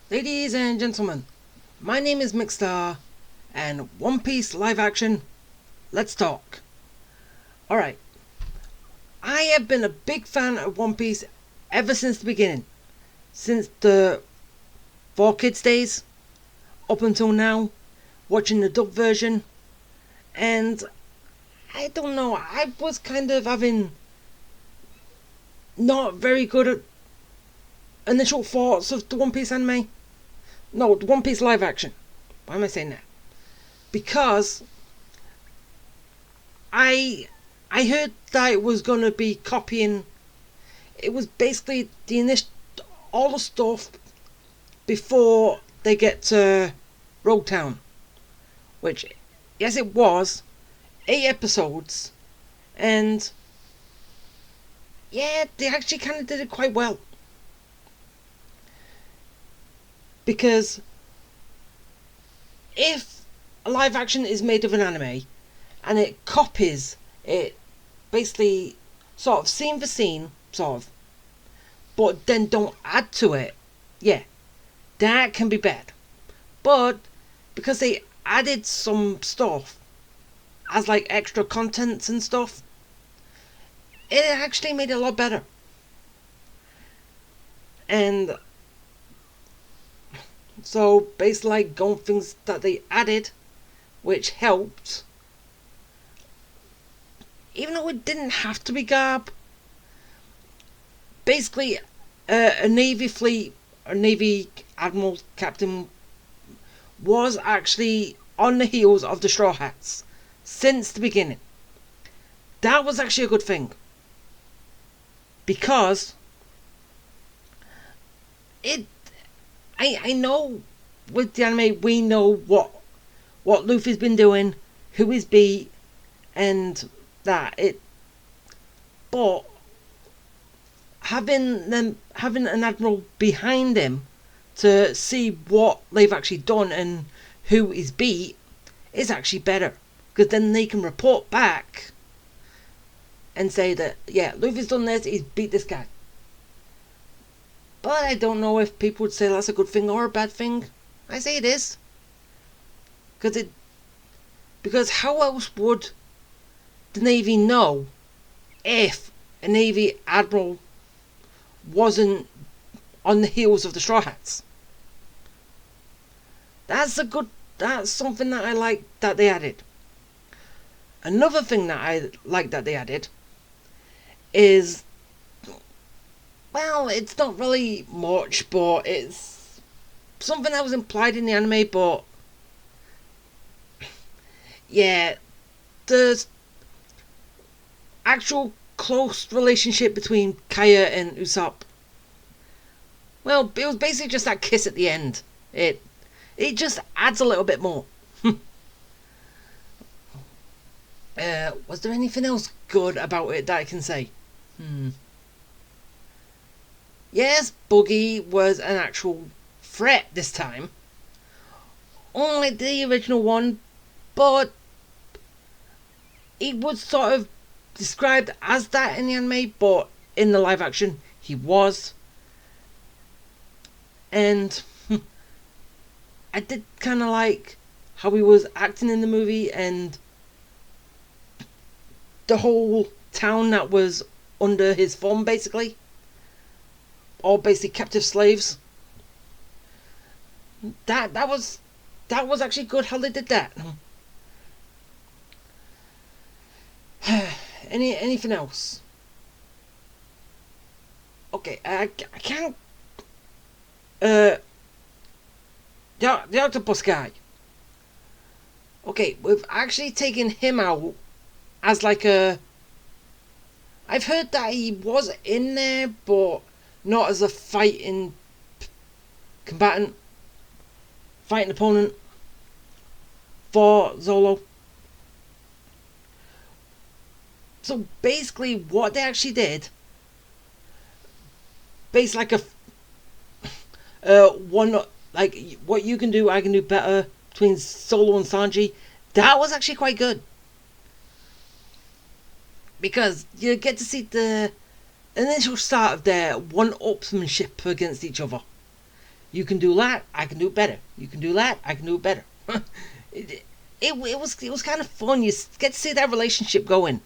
Ladies and gentlemen, my name is Mickstar, and One Piece Live Action, let's talk. Alright, I have been a big fan of One Piece ever since the beginning. Since the 4Kids days, up until now, watching the dub version, and I don't know, I was kind of having not very good initial thoughts of the One Piece anime. No, the One Piece live action. Why am I saying that? Because I I heard that it was gonna be copying. It was basically the initial all the stuff before they get to Rogue Town, which yes it was 8 episodes, and yeah they actually kind of did it quite well because if a live action is made of an anime and it copies it basically sort of scene for scene sort of but then don't add to it, yeah, that can be bad. But because they added some stuff as like extra contents and stuff, it actually made it a lot better. And so basically like going things that they added which helped, even though it didn't have to be garb. Basically, a navy fleet, a navy admiral captain was actually on the heels of the Straw Hats since the beginning. That was actually a good thing because it. I know with the anime we know what Luffy's been doing, who he's beat, and that it. But having an admiral behind him to see what they've actually done and who is beat is actually better because then they can report back and say that yeah Luffy's done this, he's beat this guy. But I don't know if people would say that's a good thing or a bad thing. I say it is because how else would the Navy know if a Navy admiral wasn't on the heels of the Straw Hats? That's something that I like that they added. Another thing that I like that they added is, well, it's not really much, but it's something that was implied in the anime, but yeah, the actual close relationship between Kaya and Usopp. Well, it was basically just that kiss at the end. It just adds a little bit more. Was there anything else good about it that I can say? Yes, Buggy was an actual threat this time. Unlike the original one, but he was sort of described as that in the anime, but in the live action, he was. And I did kind of like how he was acting in the movie and the whole town that was under his thumb, basically. All basically captive slaves. That was actually good how they did that. Anything else? Okay, I can't. The octopus guy. Okay, we've actually taken him out as like a. I've heard that he was in there, but not as a fighting combatant, fighting opponent for Zolo. So basically, what they actually did, based like a one like what you can do, I can do better between Solo and Sanji. That was actually quite good because you get to see the initial start of their one-upsmanship against each other. You can do that, I can do it better. You can do that, I can do it better. It was kind of fun. You get to see that relationship going,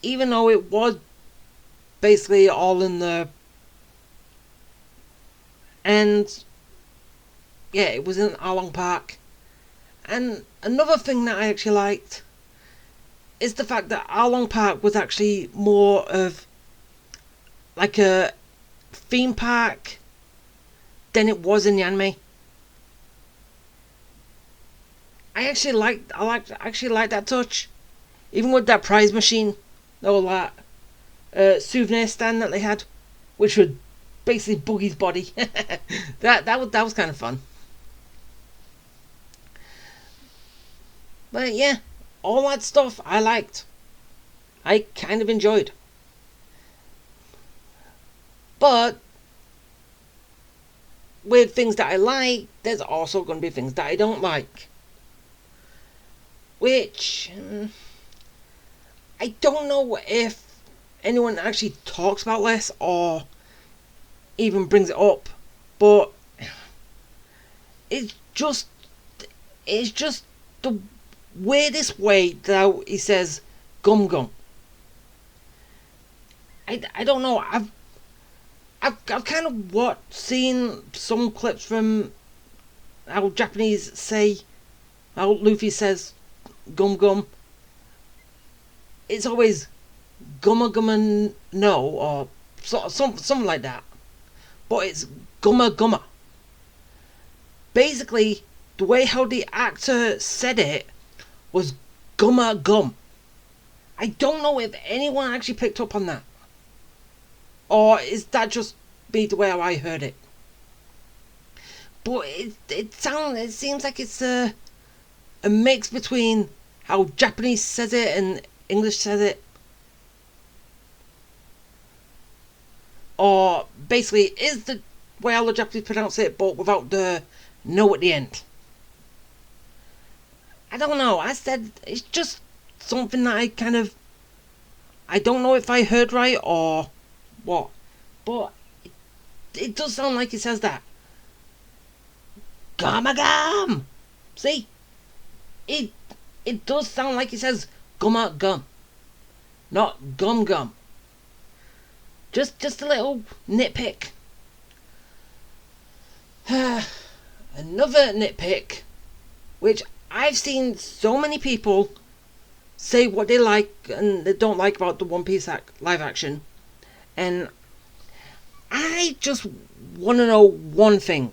even though it was basically all in the and yeah, it was in Arlong Park. And another thing that I actually liked is the fact that Arlong Park was actually more of like a theme park than it was in the anime. I actually liked that touch, even with that prize machine, all that souvenir stand that they had, which was basically Boogie's body. that was kind of fun. But yeah, all that stuff I liked. I kind of enjoyed. But with things that I like, there's also going to be things that I don't like. Which I don't know if anyone actually talks about this or even brings it up, but it's just it's just the weirdest way that he says gum gum. I don't know. I've kind of seen some clips from how Japanese say how Luffy says gum gum. It's always gumma gumma no or something like that. But it's gumma gumma. Basically, the way how the actor said it was gumma gum. I don't know if anyone actually picked up on that. Or is that just be the way how I heard it? But it seems like it's a mix between how Japanese says it and English says it. Or basically is the way how the Japanese pronounce it but without the no at the end. I don't know. I said it's just something that I don't know if I heard right or what. But it does sound like he says that. Gumma gum! See? It does sound like he says gumma gum. Not gum gum. Just a little nitpick. Another nitpick, which I've seen so many people say what they like and they don't like about the One Piece live action, and I just want to know one thing.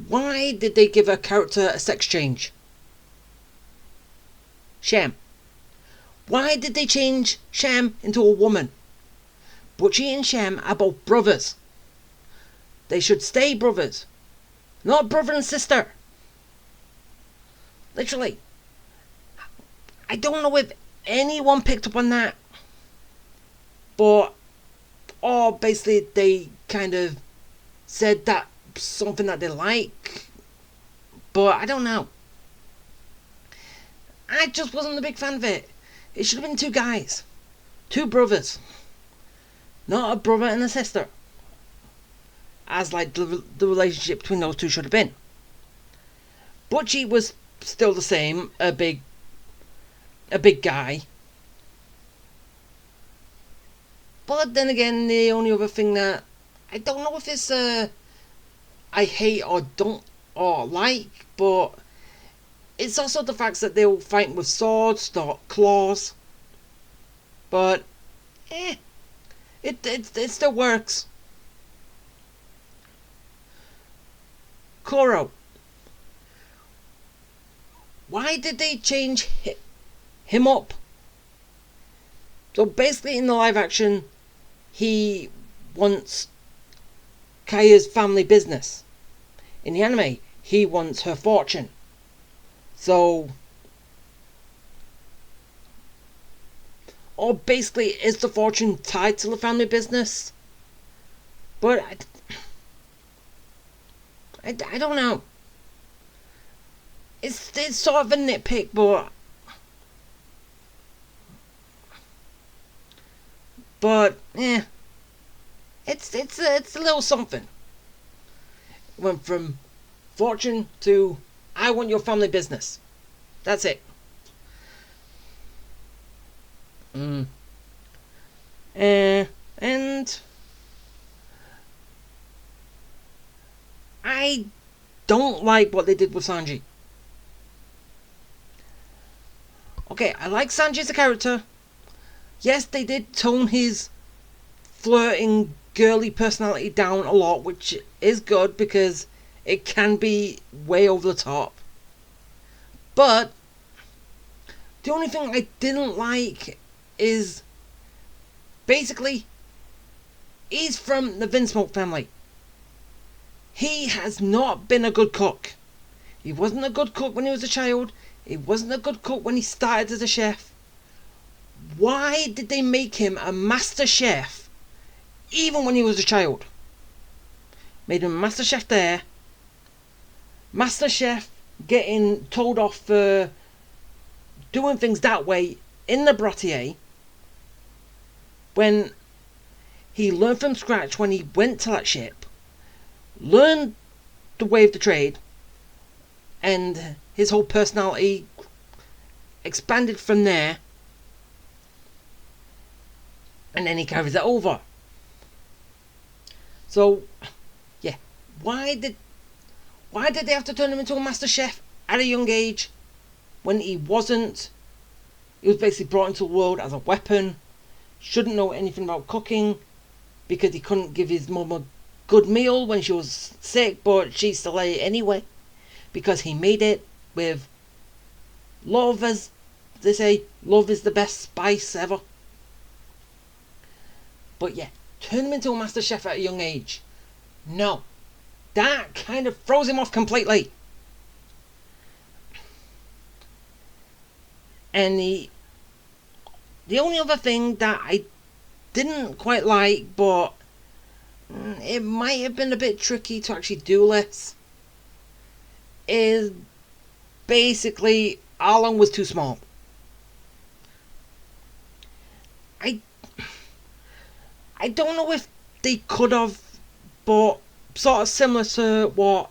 Why did they give a character a sex change? Sham. Why did they change Sham into a woman? Butchie and Sham are both brothers. They should stay brothers. Not brother and sister. Literally. I don't know if anyone picked up on that. But, or basically they kind of said that something that they like. But I don't know. I just wasn't a big fan of it. It should have been two guys. Two brothers. Not a brother and a sister. As like the relationship between those two should have been. Butchie was still the same, a big guy. But then again, the only other thing that I don't know if it's I hate or don't or like, but it's also the fact that they were fighting with swords, not claws. But it still works. Koro. Why did they change him up? So basically in the live action, he wants Kaya's family business. In the anime, he wants her fortune. So, or basically is the fortune tied to the family business? But I don't know. It's sort of a nitpick, but It's a little something. Went from fortune to I want your family business. That's it. Mm. And I don't like what they did with Sanji. Okay, I like Sanji as a character. Yes, they did tone his flirting, girly personality down a lot, which is good because it can be way over the top. But the only thing I didn't like is basically he's from the Vinsmoke family. He has not been a good cook. He wasn't a good cook when he was a child. He wasn't a good cook when he started as a chef. Why did they make him a master chef even when he was a child? Made him a master chef there. Master chef getting told off for doing things that way in the Brottier when he learned from scratch when he went to that ship, learned the way of the trade, and his whole personality expanded from there, and then he carries it over. So, yeah, why did they have to turn him into a master chef at a young age when he wasn't? He was basically brought into the world as a weapon, shouldn't know anything about cooking because he couldn't give his mum a good meal when she was sick, but she still ate it anyway because he made it with love. As they say, love is the best spice ever. But yeah, turn him into a master chef at a young age. No, that kind of throws him off completely. And the only other thing that I didn't quite like, but it might have been a bit tricky to actually do this, is basically Arlong was too small. I don't know if they could have, but sort of similar to what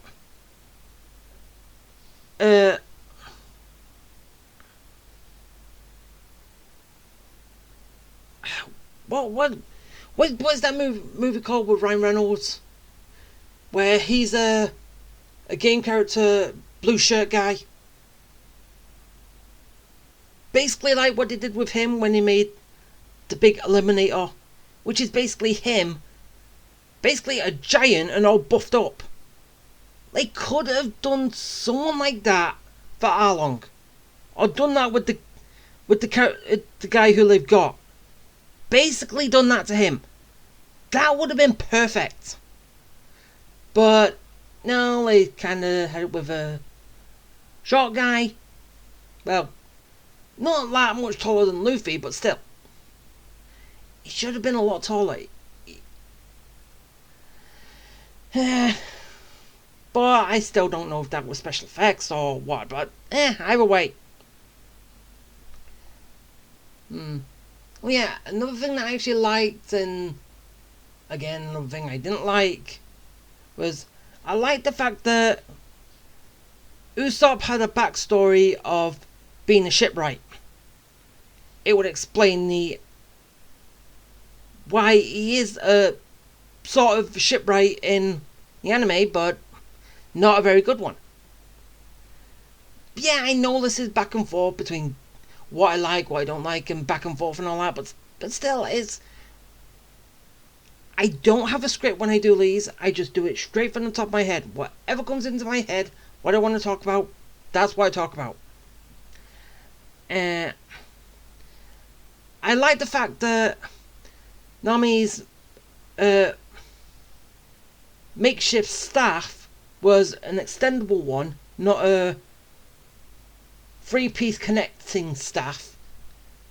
what is that movie called with Ryan Reynolds, where he's a game character, blue shirt guy? Basically like what they did with him when they made the big Eliminator, which is basically him, basically a giant and all buffed up. They could have done someone like that for Arlong, or done that with the guy who they've got. Basically done that to him. That would have been perfect. But no, they kind of had it with a short guy. Well, not that much taller than Luffy, but still. He should have been a lot taller. But I still don't know if that was special effects or what. But either way. Well, yeah, another thing that I actually liked, and again, another thing I didn't like, was I liked the fact that Usopp had a backstory of being a shipwright. It would explain why he is a sort of shipwright in the anime, but not a very good one. Yeah, I know this is back and forth between what I like, what I don't like, and back and forth and all that, but still, I don't have a script when I do these. I just do it straight from the top of my head. Whatever comes into my head, what I want to talk about, that's what I talk about. I like the fact that Nami's makeshift staff was an extendable one, not a 3-piece connecting staff.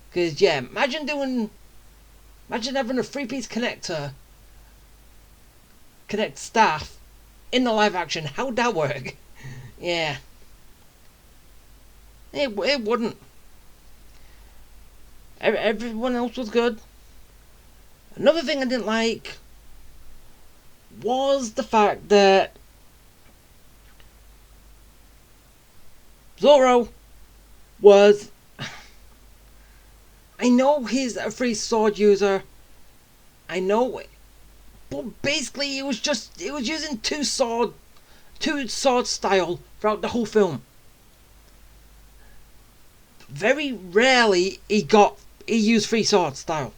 Because yeah, imagine having a 3-piece connector connect staff in the live action. How'd that work? Yeah, it wouldn't. Everyone else was good. Another thing I didn't like was the fact that Zoro was... I know he's a free sword user. I know it. But basically, it was using two sword style throughout the whole film. Very rarely he used free sword style.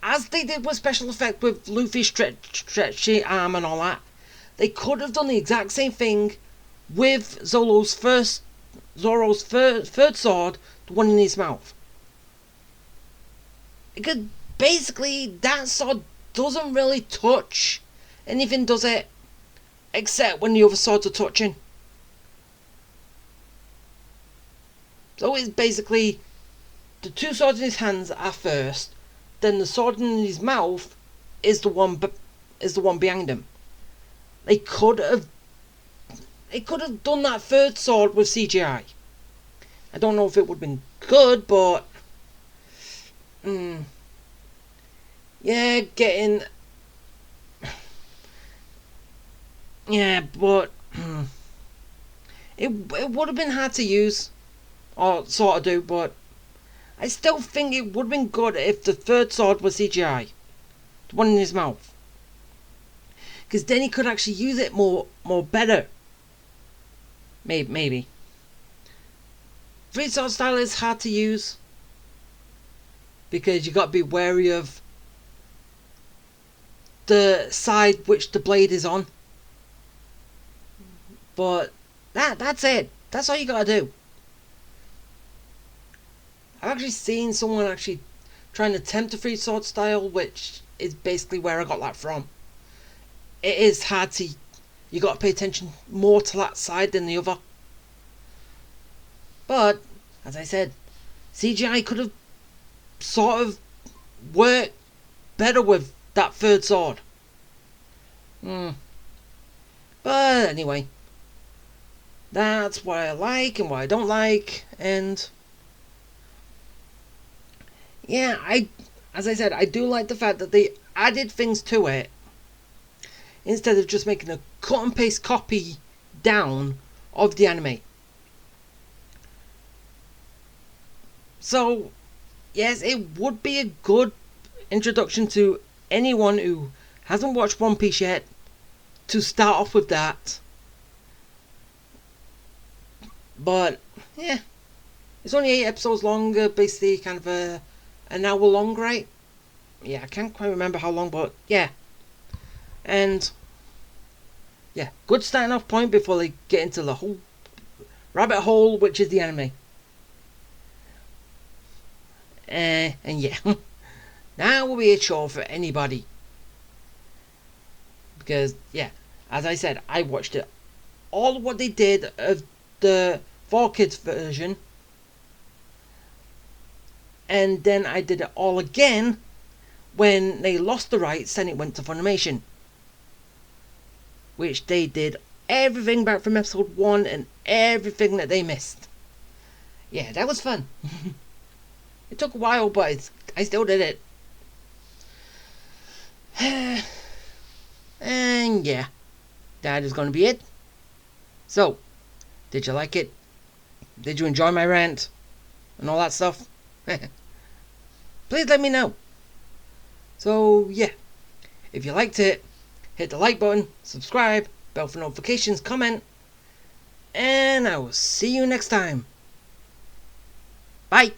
As they did with special effect with Luffy's stretchy arm and all that, they could have done the exact same thing with Zoro's third sword, the one in his mouth. Because basically that sword doesn't really touch anything, does it? Except when the other swords are touching. So it's basically the two swords in his hands are first, then the sword in his mouth is the one behind him. They could have done that third sword with CGI. I don't know if it would have been good, but but it would have been hard to use, or sort of do, but I still think it would have been good if the third sword was CGI, the one in his mouth, because then he could actually use it more better. Maybe. Free sword style is hard to use because you got to be wary of the side which the blade is on. But that's it. That's all you got to do. I've actually seen someone actually trying to attempt a free sword style, which is basically where I got that from. It is hard to... You got to pay attention more to that side than the other. But, as I said, CGI could have sort of worked better with that third sword. But anyway, that's what I like and what I don't like, and yeah, as I said, I do like the fact that they added things to it instead of just making a cut and paste copy down of the anime. So, yes, it would be a good introduction to anyone who hasn't watched One Piece yet to start off with that. But, yeah, it's only 8 episodes long, basically kind of an hour long, right? Yeah, I can't quite remember how long, but yeah. And, yeah, good starting off point before they get into the whole rabbit hole, which is the anime. And yeah, that will be a chore for anybody. Because, yeah, as I said, I watched it. All what they did of the 4Kids version. And then I did it all again when they lost the rights and it went to Funimation. Which they did everything back from episode 1 and everything that they missed. Yeah, that was fun. It took a while, but I still did it. And yeah, that is going to be it. So, did you like it? Did you enjoy my rant? And all that stuff? Please let me know. So, yeah. If you liked it, hit the like button, subscribe, bell for notifications, comment. And I will see you next time. Bye.